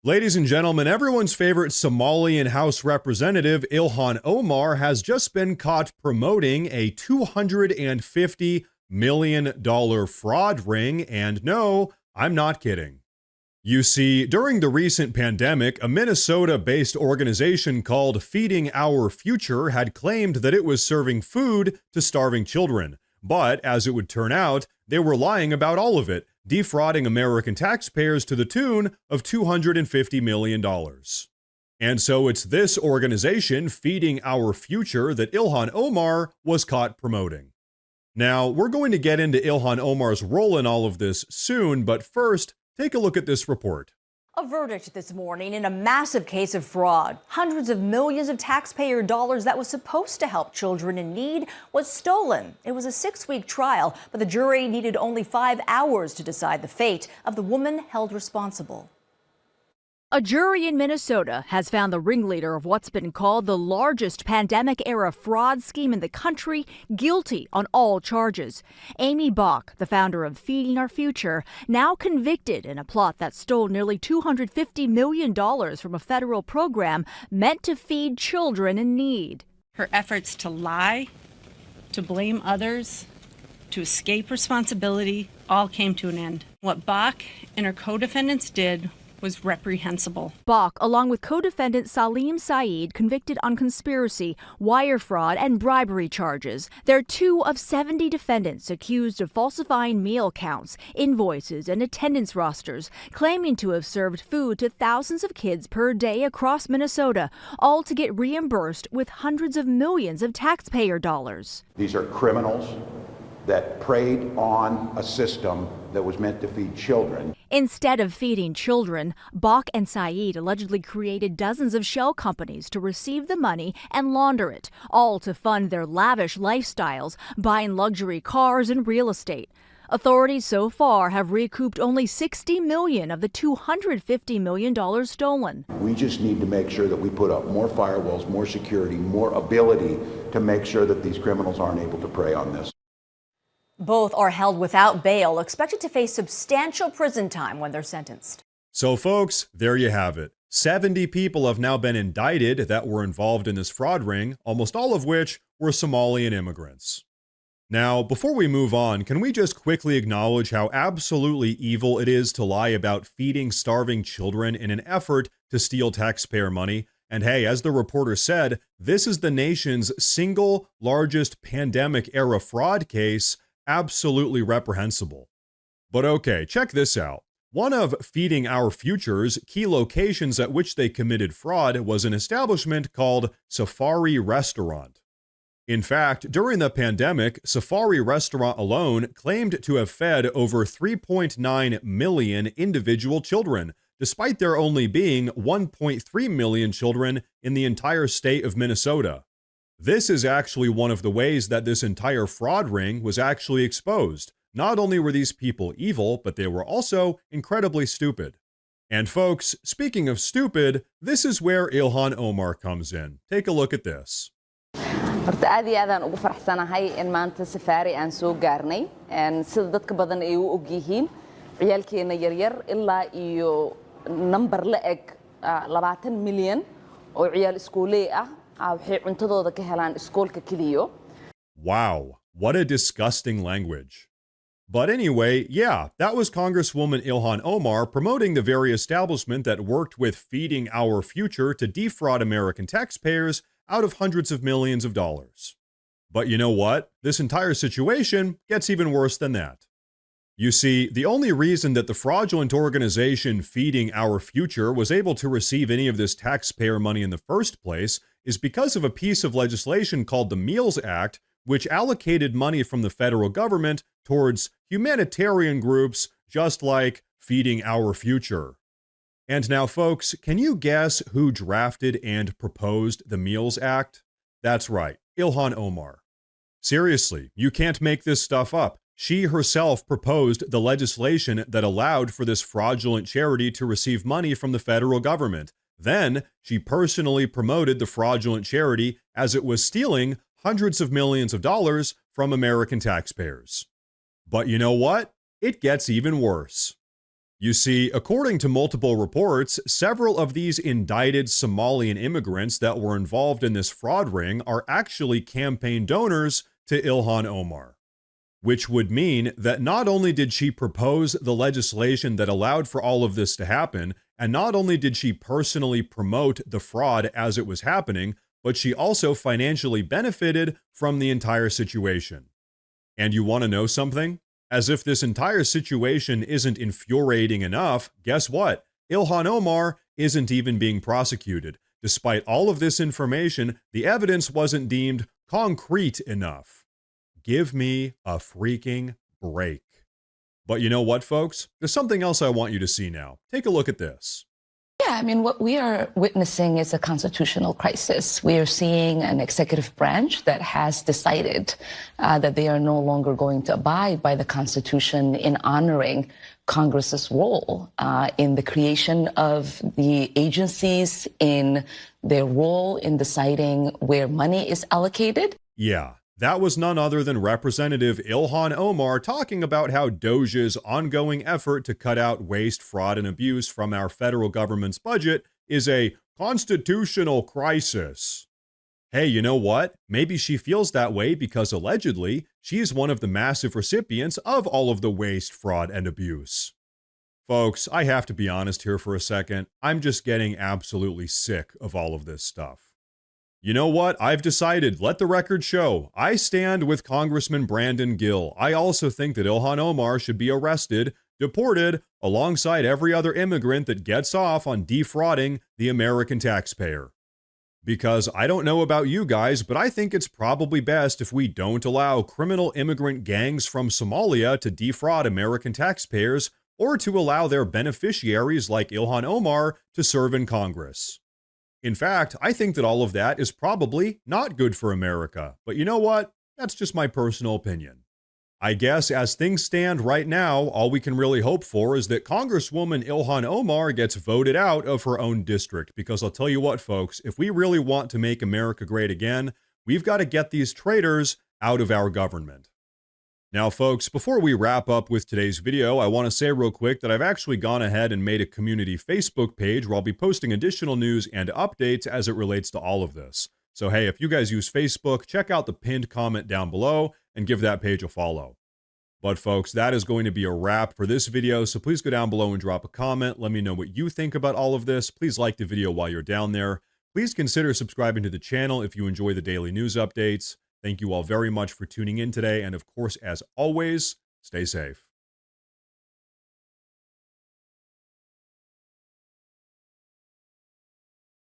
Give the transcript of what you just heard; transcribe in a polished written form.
Ladies and gentlemen, everyone's favorite Somalian House Representative Ilhan Omar has just been caught promoting a $250 million fraud ring, and no, I'm not kidding. You see, during the recent pandemic, a Minnesota-based organization called Feeding Our Future had claimed that it was serving food to starving children. But, as it would turn out, they were lying about all of it, defrauding American taxpayers to the tune of $250 million. And so it's this organization, Feeding Our Future, that Ilhan Omar was caught promoting. Now, we're going to get into Ilhan Omar's role in all of this soon, but first, take a look at this report. A verdict this morning in a massive case of fraud. Hundreds of millions of taxpayer dollars that was supposed to help children in need was stolen. It was a 6-week trial, but the jury needed only 5 hours to decide the fate of the woman held responsible. A jury in Minnesota has found the ringleader of what's been called the largest pandemic-era fraud scheme in the country guilty on all charges. Amy Bach, the founder of Feeding Our Future, now convicted in a plot that stole nearly $250 million from a federal program meant to feed children in need. Her efforts to lie, to blame others, to escape responsibility all came to an end. What Bach and her co-defendants did was reprehensible. Bach, along with co-defendant Salim Saeed, convicted on conspiracy, wire fraud, and bribery charges. They're 2 of 70 defendants accused of falsifying meal counts, invoices, and attendance rosters, claiming to have served food to thousands of kids per day across Minnesota, all to get reimbursed with hundreds of millions of taxpayer dollars. These are criminals that preyed on a system that was meant to feed children. Instead of feeding children, Bach and Saeed allegedly created dozens of shell companies to receive the money and launder it, all to fund their lavish lifestyles, buying luxury cars and real estate. Authorities so far have recouped only $60 million of the $250 million stolen. We just need to make sure that we put up more firewalls, more security, more ability to make sure that these criminals aren't able to prey on this. Both are held without bail, expected to face substantial prison time when they're sentenced. So folks, there you have it. 70 people have now been indicted that were involved in this fraud ring, almost all of which were Somalian immigrants. Now, before we move on, can we just quickly acknowledge how absolutely evil it is to lie about feeding starving children in an effort to steal taxpayer money? And hey, as the reporter said, this is the nation's single largest pandemic-era fraud case. Absolutely reprehensible. But okay, check this out. One of Feeding Our Future's key locations at which they committed fraud was an establishment called Safari Restaurant. In fact, during the pandemic, Safari Restaurant alone claimed to have fed over 3.9 million individual children, despite there only being 1.3 million children in the entire state of Minnesota. This is actually one of the ways that this entire fraud ring was actually exposed. Not only were these people evil, but they were also incredibly stupid. And folks, speaking of stupid, this is where Ilhan Omar comes in. Take a look at this. horta aad iyo aad aan ugu faraxsanahay in maanta safari aan soo gaarnay sida dadka badan ay u og yihiin ciyaalkeena yaryar ilaa iyo number la eg 20 milyan oo ciyaal iskuuley ah waxay cuntadooda ka helaan iskoolka kaliya. Wow, what a disgusting language. But anyway, yeah, that was Congresswoman Ilhan Omar promoting the very establishment that worked with Feeding Our Future to defraud American taxpayers out of hundreds of millions of dollars. But you know what? This entire situation gets even worse than that. You see, the only reason that the fraudulent organization Feeding Our Future was able to receive any of this taxpayer money in the first place is because of a piece of legislation called the Meals Act, which allocated money from the federal government towards humanitarian groups just like Feeding Our Future. And now, folks, can you guess who drafted and proposed the Meals Act? That's right, Ilhan Omar. Seriously, you can't make this stuff up. She herself proposed the legislation that allowed for this fraudulent charity to receive money from the federal government. Then, she personally promoted the fraudulent charity as it was stealing hundreds of millions of dollars from American taxpayers. But you know what? It gets even worse. You see, according to multiple reports, several of these indicted Somalian immigrants that were involved in this fraud ring are actually campaign donors to Ilhan Omar, which would mean that not only did she propose the legislation that allowed for all of this to happen, and not only did she personally promote the fraud as it was happening, but she also financially benefited from the entire situation. And you want to know something? As if this entire situation isn't infuriating enough, guess what? Ilhan Omar isn't even being prosecuted. Despite all of this information, the evidence wasn't deemed concrete enough. Give me a freaking break. But you know what, folks? There's something else I want you to see now. Take a look at this. Yeah, I mean, what we are witnessing is a constitutional crisis. We are seeing an executive branch that has decided that they are no longer going to abide by the Constitution in honoring Congress's role in the creation of the agencies, in their role in deciding where money is allocated. Yeah. That was none other than Representative Ilhan Omar talking about how Doge's ongoing effort to cut out waste, fraud, and abuse from our federal government's budget is a constitutional crisis. Hey, you know what? Maybe she feels that way because allegedly she is one of the massive recipients of all of the waste, fraud, and abuse. Folks, I have to be honest here for a second. I'm just getting absolutely sick of all of this stuff. You know what? I've decided, let the record show. I stand with Congressman Brandon Gill. I also think that Ilhan Omar should be arrested, deported, alongside every other immigrant that gets off on defrauding the American taxpayer. Because I don't know about you guys, but I think it's probably best if we don't allow criminal immigrant gangs from Somalia to defraud American taxpayers or to allow their beneficiaries like Ilhan Omar to serve in Congress. In fact, I think that all of that is probably not good for America. But you know what? That's just my personal opinion. I guess as things stand right now, all we can really hope for is that Congresswoman Ilhan Omar gets voted out of her own district. Because I'll tell you what, folks, if we really want to make America great again, we've got to get these traitors out of our government. Now, folks, before we wrap up with today's video, I want to say real quick that I've actually gone ahead and made a community Facebook page where I'll be posting additional news and updates as it relates to all of this. So, hey, if you guys use Facebook, check out the pinned comment down below and give that page a follow. But, folks, that is going to be a wrap for this video, so please go down below and drop a comment. Let me know what you think about all of this. Please like the video while you're down there. Please consider subscribing to the channel if you enjoy the daily news updates. Thank you all very much for tuning in today, and of course, as always, stay safe.